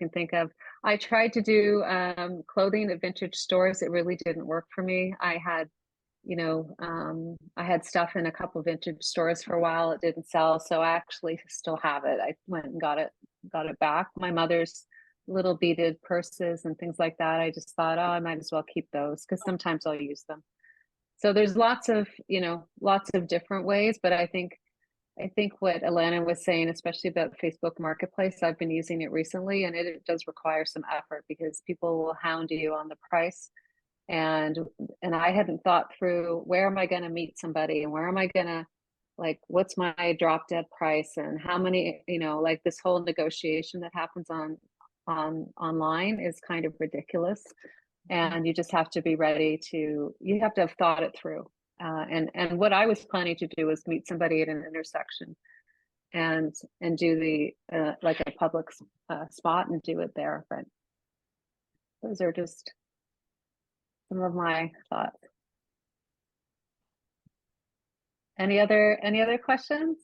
A: think of. I tried to do clothing at vintage stores. It really didn't work for me. I had stuff in a couple of vintage stores for a while. It didn't sell, so I actually still have it. I went and got it back. My mother's little beaded purses and things like that. I just thought, oh, I might as well keep those because sometimes I'll use them. So there's lots of different ways, but I think what Allana was saying, especially about Facebook Marketplace, I've been using it recently, and it does require some effort because people will hound you on the price. And I hadn't thought through, where am I going to meet somebody, and where am I going to, like, what's my drop dead price, and how many, like this whole negotiation that happens online is kind of ridiculous. And you just have to be ready you have to have thought it through. And what I was planning to do was meet somebody at an intersection and do the like a public spot and do it there. But those are just some of my thoughts. Any other questions?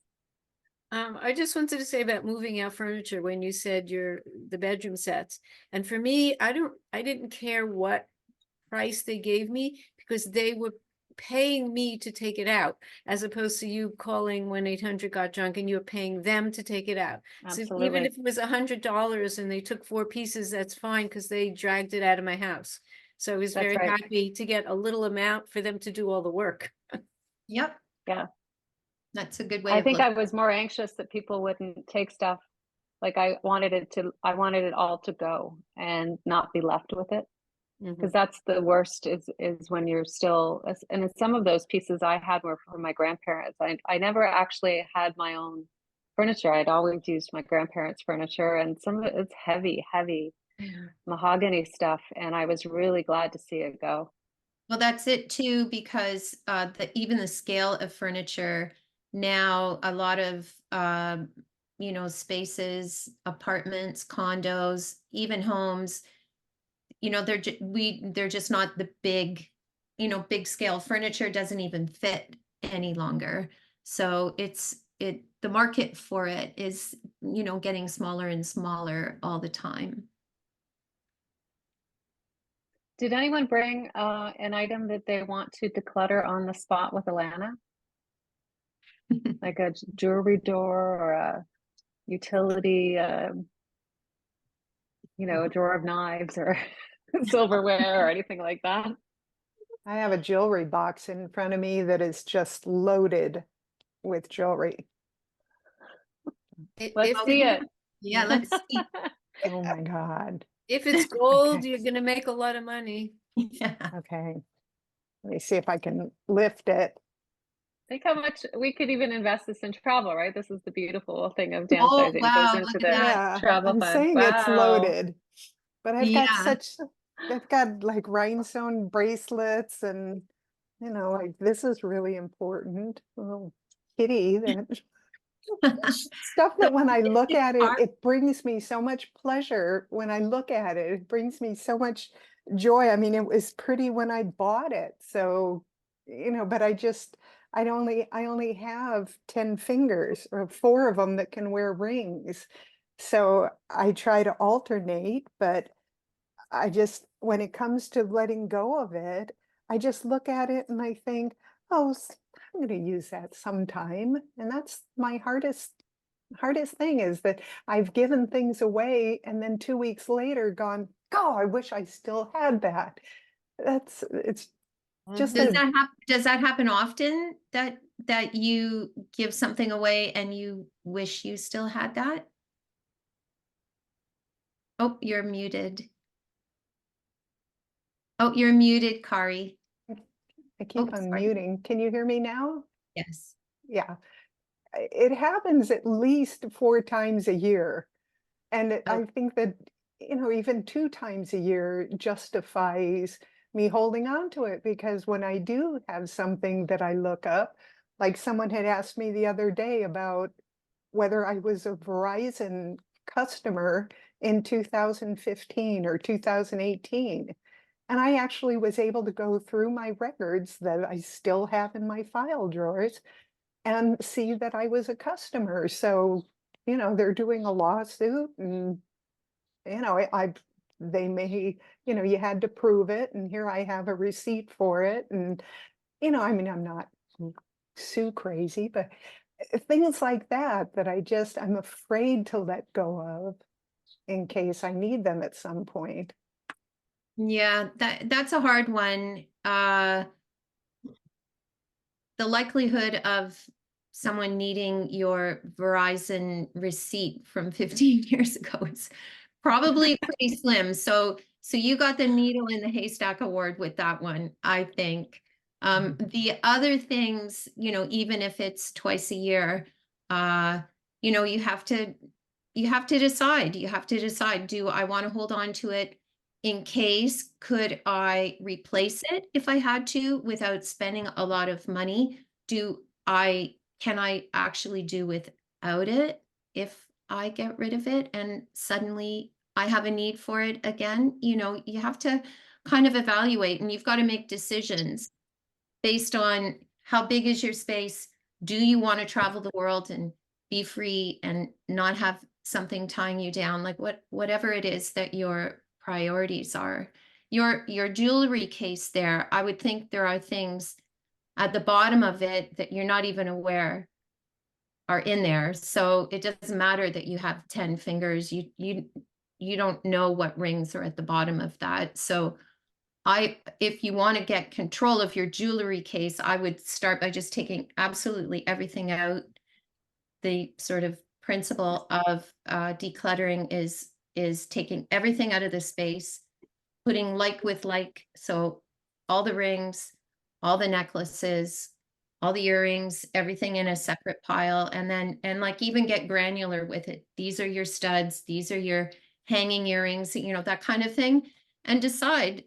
J: I just wanted to say about moving out furniture when you said the bedroom sets. And for me, I didn't care what price they gave me because they were paying me to take it out, as opposed to you calling 1-800-GOT-JUNK and you're paying them to take it out. So even
A: Absolutely.
J: if it was $100 and they took 4 pieces, that's fine because they dragged it out of my house. So I was
A: That's
J: very
A: right.
J: happy to get a little amount for them to do all the work.
L: Yep,
A: Yeah.
L: that's a good way
A: I
L: of
A: think
L: looking.
A: I was more anxious that people wouldn't take stuff. Like I wanted it all to go and not be left with it. Because that's the worst is when you're still, and some of those pieces I had were from my grandparents. I never actually had my own furniture. I'd always used my grandparents' furniture, and some of it's heavy mahogany stuff, and I was really glad to see it go.
L: Well, that's it too, because even the scale of furniture now, a lot of spaces, apartments, condos, even homes, they're just not the big scale furniture doesn't even fit any longer. So the market for it is, getting smaller and smaller all the time.
A: Did anyone bring an item that they want to declutter on the spot with Allana? Like a jewelry door or a utility, a drawer of knives or silverware or anything like that?
B: I have a jewelry box in front of me that is just loaded with jewelry.
A: Let's see it.
L: Yeah, let's see.
B: Oh my God.
J: If it's gold,
B: Okay.
J: you're going to make a lot of money.
L: Yeah.
B: Okay. Let me see if I can lift it.
A: Think how much we could even invest this in travel, right? This is the beautiful thing of
L: Oh,
A: downsizing. It
L: wow,
A: goes into
L: look
A: the
L: at that.
B: Yeah,
A: travel
B: I'm
A: fund.
B: saying it's
A: Wow.
B: loaded, but I've got
L: Yeah.
B: I've got like rhinestone bracelets and, like this is really important. Little kitty that stuff that when I look at it, it brings me so much pleasure. When I look at it, it brings me so much joy. I mean, it was pretty when I bought it. So, but I only have 10 fingers or 4 of them that can wear rings. So I try to alternate, but when it comes to letting go of it, I just look at it and I think, oh, I'm going to use that sometime. And that's my hardest thing is that I've given things away and then 2 weeks later gone, oh, I wish I still had that. It's just
L: Does that happen often that you give something away and you wish you still had that? Oh, you're muted. Oh, you're muted, Kari.
B: I keep unmuting. Can you hear me now?
L: Yes.
B: Yeah. It happens at least 4 times a year. And I think that, even 2 times a year justifies me holding on to it, because when I do have something that I look up, like someone had asked me the other day about whether I was a Verizon customer in 2015 or 2018. And I actually was able to go through my records that I still have in my file drawers and see that I was a customer. So, they're doing a lawsuit and, they may, you had to prove it. And here I have a receipt for it. And, I mean, I'm not sue crazy, but things like that I'm afraid to let go of in case I need them at some point.
L: Yeah, that's a hard one. The likelihood of someone needing your Verizon receipt from 15 years ago is probably pretty slim. So you got the needle in the haystack award with that one, I think. The other things, even if it's twice a year, you have to decide. You have to decide, do I want to hold on to it in case? Could I replace it if I had to without spending a lot of money? Can I actually do without it if I get rid of it and suddenly I have a need for it again. You know, you have to kind of evaluate, and you've got to make decisions based on how big is your space. Do you want to travel the world and be free and not have something tying you down? Like whatever it is that your priorities are. Your jewelry case there, I would think there are things at the bottom of it that you're not even aware are in there. So it doesn't matter that you have 10 fingers. You don't know what rings are at the bottom of that. So if you want to get control of your jewelry case, I would start by just taking absolutely everything out. The sort of principle of decluttering is taking everything out of the space, putting like with like. So all the rings, all the necklaces, all the earrings, everything in a separate pile, and like even get granular with it. These are your studs, these are your hanging earrings, you know, that kind of thing, and decide,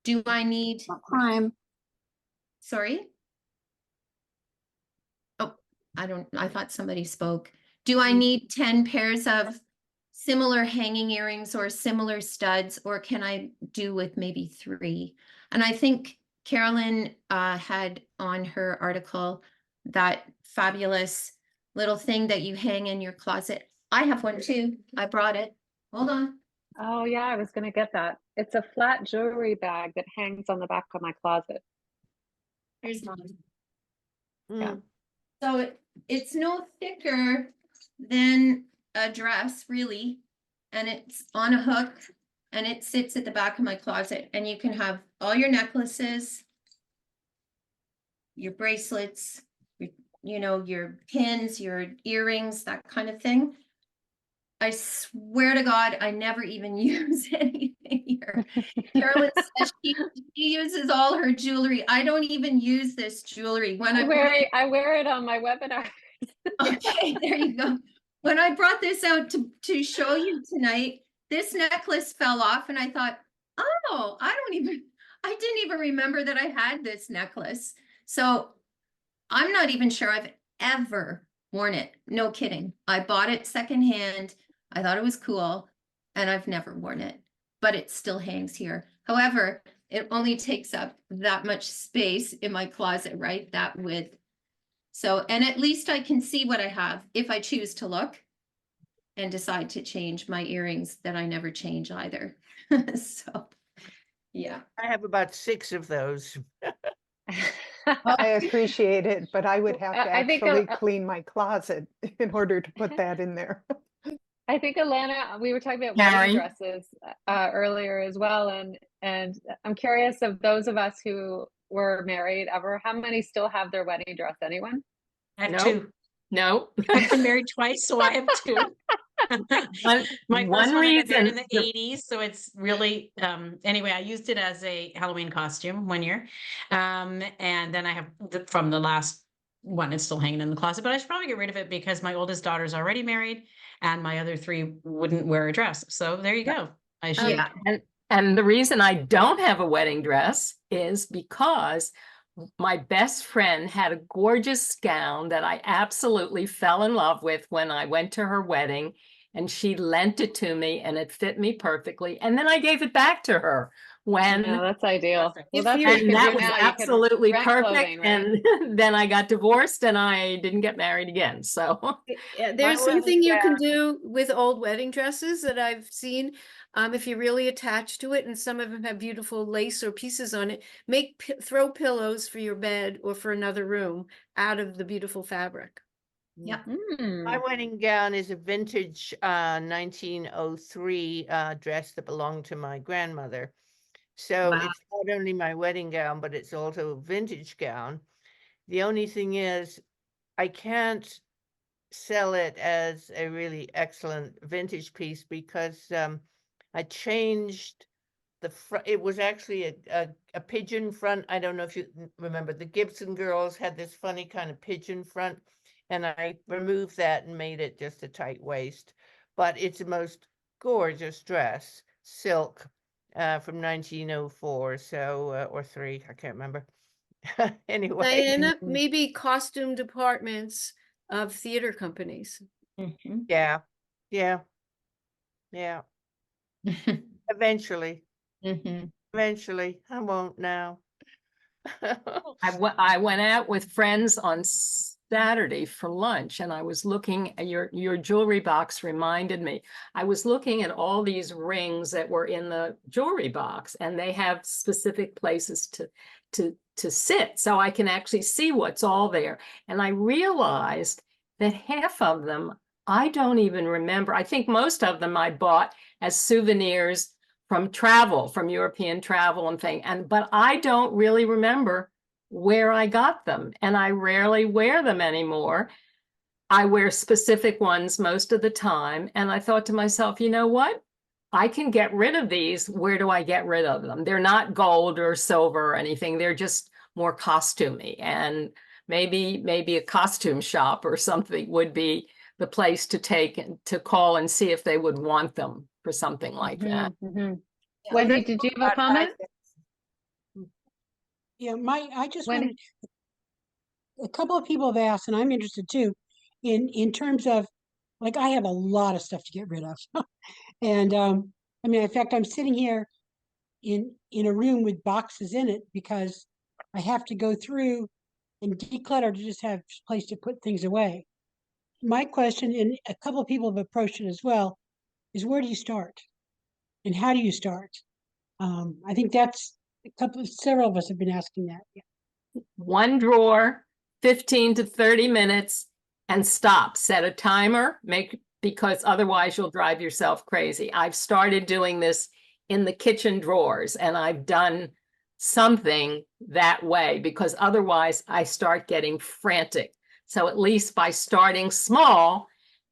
L: do I need
M: Time.
L: Sorry? Oh, I thought somebody spoke. Do I need 10 pairs of similar hanging earrings or similar studs, or can I do with maybe 3? And I think Carolyn had on her article that fabulous little thing that you hang in your closet. I have one too. I brought it. Hold on.
A: Oh yeah, I was gonna get that. It's a flat jewelry bag that hangs on the back of my closet.
L: Here's mine.
A: Yeah.
L: So it's no thicker than a dress, really, and it's on a hook, and it sits at the back of my closet, and you can have all your necklaces, your bracelets, you know, your pins, your earrings, that kind of thing. I swear to God, I never even use anything here. Carolyn says she uses all her jewelry. I don't even use this jewelry. When
A: I wear it on my webinar.
L: Okay, there you go. When I brought this out to show you tonight, this necklace fell off, and I thought, oh, I didn't even remember that I had this necklace. So I'm not even sure I've ever worn it. No kidding. I bought it secondhand. I thought it was cool, and I've never worn it, but it still hangs here. However, it only takes up that much space in my closet, right? That width. So, and at least I can see what I have if I choose to look and decide to change my earrings that I never change either. So, yeah.
H: I have about 6 of those.
B: I appreciate it, but I would have to
A: I think
B: actually clean my closet in order to put that in there.
A: I think Allana, we were talking about wedding dresses earlier as well, and I'm curious of those of us who were married ever, how many still have their wedding dress? Anyone?
K: I have 2.
F: No.
K: I've been married twice, so I have 2. My first one I got married in the 80s, so it's really anyway, I used it as a Halloween costume one year. And then I have from the last one, it's still hanging in the closet, but I should probably get rid of it because my oldest daughter's already married and my other 3 wouldn't wear a dress. So there you go. I should.
F: Yeah. And the reason I don't have a wedding dress is because my best friend had a gorgeous gown that I absolutely fell in love with when I went to her wedding, and she lent it to me and it fit me perfectly. And then I gave it back to her when
A: that's ideal.
F: Well,
A: that's
F: and that was absolutely perfect.
A: Clothing, right?
F: And then I got divorced and I didn't get married again. So
J: yeah, there's something you can do with old wedding dresses that I've seen. If you're really attached to it, and some of them have beautiful lace or pieces on it, throw pillows for your bed or for another room out of the beautiful fabric.
L: Yeah.
H: My wedding gown is a vintage 1903 dress that belonged to my grandmother. So it's not only my wedding gown, but it's also a vintage gown. The only thing is I can't sell it as a really excellent vintage piece because I changed the front. It was actually a pigeon front. I don't know if you remember, the Gibson girls had this funny kind of pigeon front, and I removed that and made it just a tight waist. But it's the most gorgeous dress, silk, from 1904, so or 3, I can't remember. Anyway,
J: Diana, maybe costume departments of theater companies.
H: Yeah, yeah, yeah. Eventually, eventually, I won't now.
F: I went out with friends on Saturday for lunch, and I was looking at your jewelry box reminded me. I was looking at all these rings that were in the jewelry box, and they have specific places to sit, so I can actually see what's all there. And I realized that half of them I don't even remember. I think most of them I bought as souvenirs from travel, from European travel and thing. But I don't really remember where I got them, and I rarely wear them anymore. I wear specific ones most of the time. And I thought to myself, you know what? I can get rid of these. Where do I get rid of them? They're not gold or silver or anything. They're just more costumey. And maybe a costume shop or something would be the place to take to call and see if they would want them for something like that.
A: Wendy, did you have a comment?
O: Yeah, I just wanted, a couple of people have asked, and I'm interested too, in terms of, like, I have a lot of stuff to get rid of. And I mean, in fact, I'm sitting here in a room with boxes in it because I have to go through and declutter to just have a place to put things away. My question, and a couple of people have approached it as well, is where do you start? And how do you start? I think that's several of us have been asking that. Yeah.
F: One drawer, 15 to 30 minutes, and stop. Set a timer, because otherwise you'll drive yourself crazy. I've started doing this in the kitchen drawers, and I've done something that way because otherwise I start getting frantic. So at least by starting small,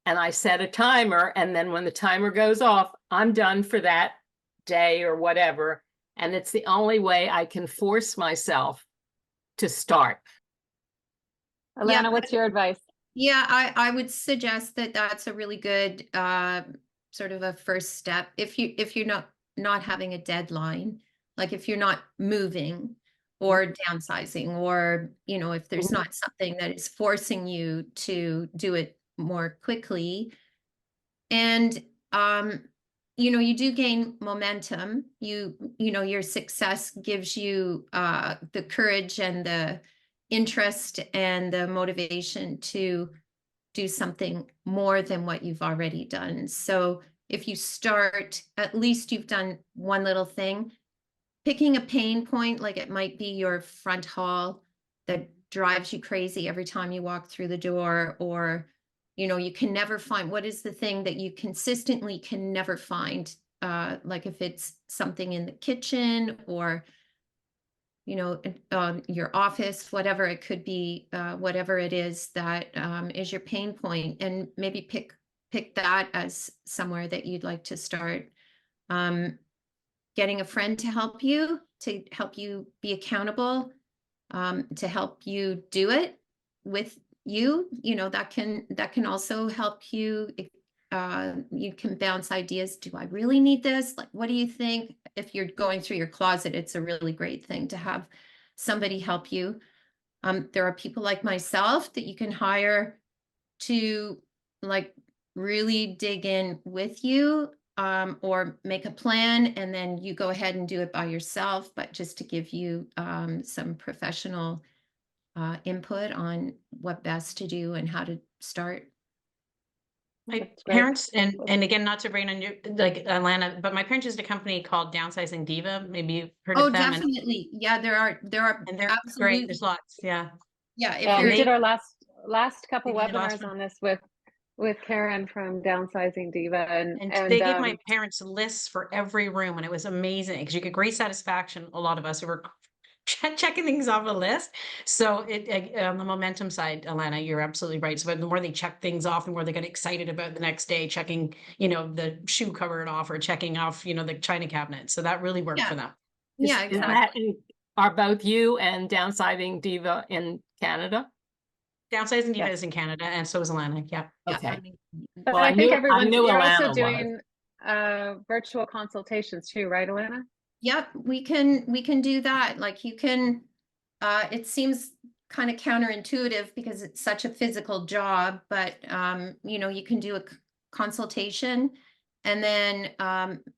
F: and I set a timer, and then when the timer goes off, I'm done for that day or whatever. And it's the only way I can force myself to start.
A: Allana, what's your advice?
L: Yeah, I would suggest that that's a really good sort of a first step. If you're not having a deadline, like if you're not moving or downsizing, or if there's not something that is forcing you to do it more quickly, and you do gain momentum. Your success gives you the courage and the interest and the motivation to do something more than what you've already done. So if you start, at least you've done one little thing. Picking a pain point, like it might be your front hall that drives you crazy every time you walk through the door, or you can never find, what is the thing that you consistently can never find? Like if it's something in the kitchen or, your office, whatever it could be, whatever it is that is your pain point, and maybe pick that as somewhere that you'd like to start. Getting a friend to help you be accountable, to help you do it with you, that can also help you. You can bounce ideas. Do I really need this? Like, what do you think? If you're going through your closet, it's a really great thing to have somebody help you. There are people like myself that you can hire to like really dig in with you, or make a plan and then you go ahead and do it by yourself, but just to give you some professional input on what best to do and how to start.
K: My parents, and again, not to bring on you, like Allana, but my parents used a company called Downsizing Diva. Maybe you've heard of them.
L: Definitely. Yeah, there are,
K: and they're great. There's lots. Yeah.
L: Yeah.
A: We did our last couple webinars on this with Karen from Downsizing Diva, and
K: they gave my parents lists for every room, and it was amazing because you get great satisfaction. A lot of us who were checking things off a list. So on the momentum side, Allana, you're absolutely right. So the more they check things off, the more they get excited about the next day, checking, the shoe covered off or checking off, the china cabinet. So that really worked for them.
L: Yeah, exactly.
F: Are both you and Downsizing Diva in Canada?
K: Downsizing Diva is in Canada, and so is Allana. Yeah.
F: Okay.
A: But I think you're also doing virtual consultations too, right, Allana?
L: Yep, we can do that. Like you can, it seems kind of counterintuitive because it's such a physical job, but you know, you can do a consultation and then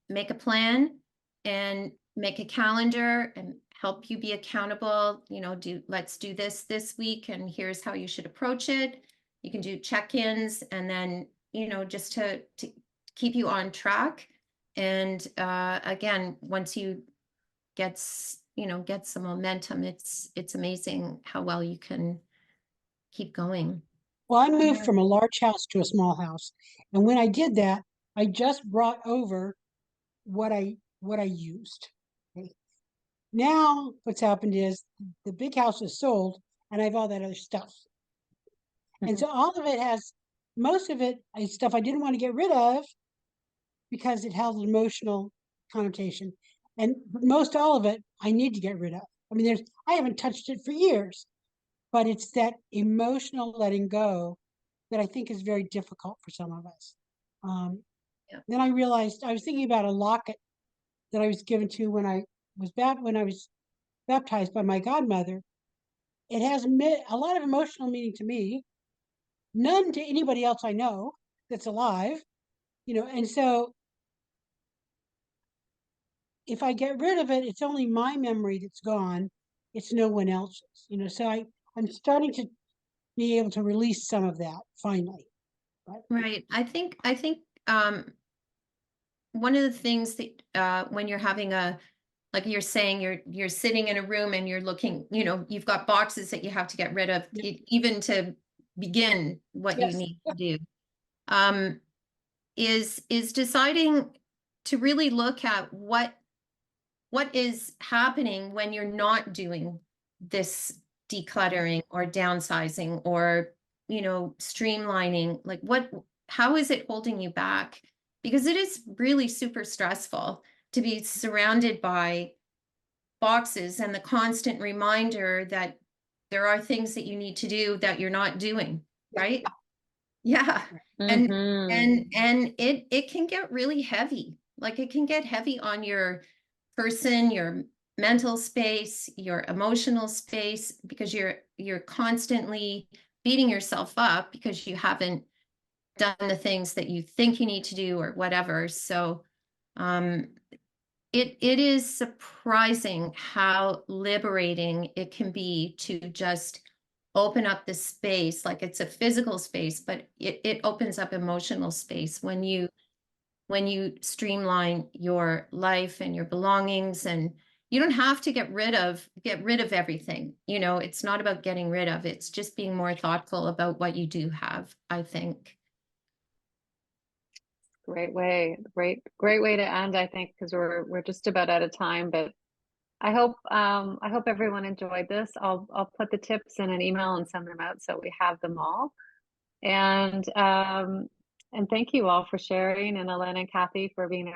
L: make a plan and make a calendar and help you be accountable. You know, let's do this week, and here's how you should approach it. You can do check-ins, and then, you know, just to keep you on track. And again, once you get some momentum, it's amazing how well you can keep going.
O: Well, I moved from a large house to a small house. And when I did that, I just brought over what I used. Okay. Now what's happened is the big house is sold and I have all that other stuff. And so all of it most of it is stuff I didn't want to get rid of because it held an emotional connotation. And most all of it I need to get rid of. I mean, I haven't touched it for years, but it's that emotional letting go that I think is very difficult for some of us. Then I realized I was thinking about a locket that I was given to when I was baptized by my godmother. It has a lot of emotional meaning to me, none to anybody else I know that's alive, you know. And so if I get rid of it, it's only my memory that's gone. It's no one else's, you know. So I'm starting to be able to release some of that finally.
L: Right. I think one of the things that when you're having like you're saying, you're sitting in a room and you're looking, you know, you've got boxes that you have to get rid of, even to begin what you need to do, is deciding to really look at what is happening when you're not doing this decluttering or downsizing or, you know, streamlining. Like how is it holding you back? Because it is really super stressful to be surrounded by boxes and the constant reminder that there are things that you need to do that you're not doing, right? Yeah. And it can get really heavy. Like it can get heavy on your person, your mental space, your emotional space, because you're constantly beating yourself up because you haven't done the things that you think you need to do or whatever. So it is surprising how liberating it can be to just open up the space. Like it's a physical space, but it opens up emotional space when you streamline your life and your belongings. And you don't have to get rid of everything. You know, it's not about getting rid of, it's just being more thoughtful about what you do have, I think.
A: Great way to end, I think, because we're just about out of time. But I hope everyone enjoyed this. I'll put the tips in an email and send them out so we have them all. And thank you all for sharing, and Allana and Kathy for being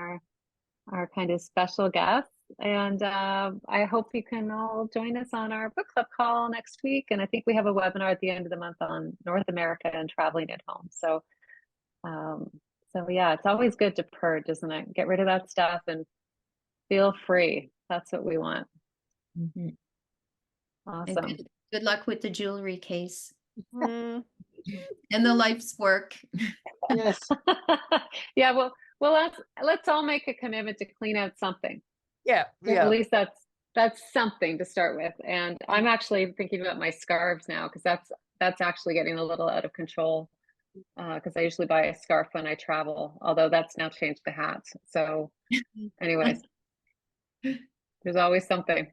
A: our kind of special guests. And I hope you can all join us on our book club call next week. And I think we have a webinar at the end of the month on North America and traveling at home. So yeah, it's always good to purge, isn't it? Get rid of that stuff and feel free. That's what we want. Awesome.
L: And good luck with the jewelry case. And the life's work.
O: Yes.
A: Yeah, well, let's all make a commitment to clean out something.
H: Yeah.
A: At least that's something to start with. And I'm actually thinking about my scarves now, because that's actually getting a little out of control. Because I usually buy a scarf when I travel, although that's now changed to hats. So anyways, there's always something.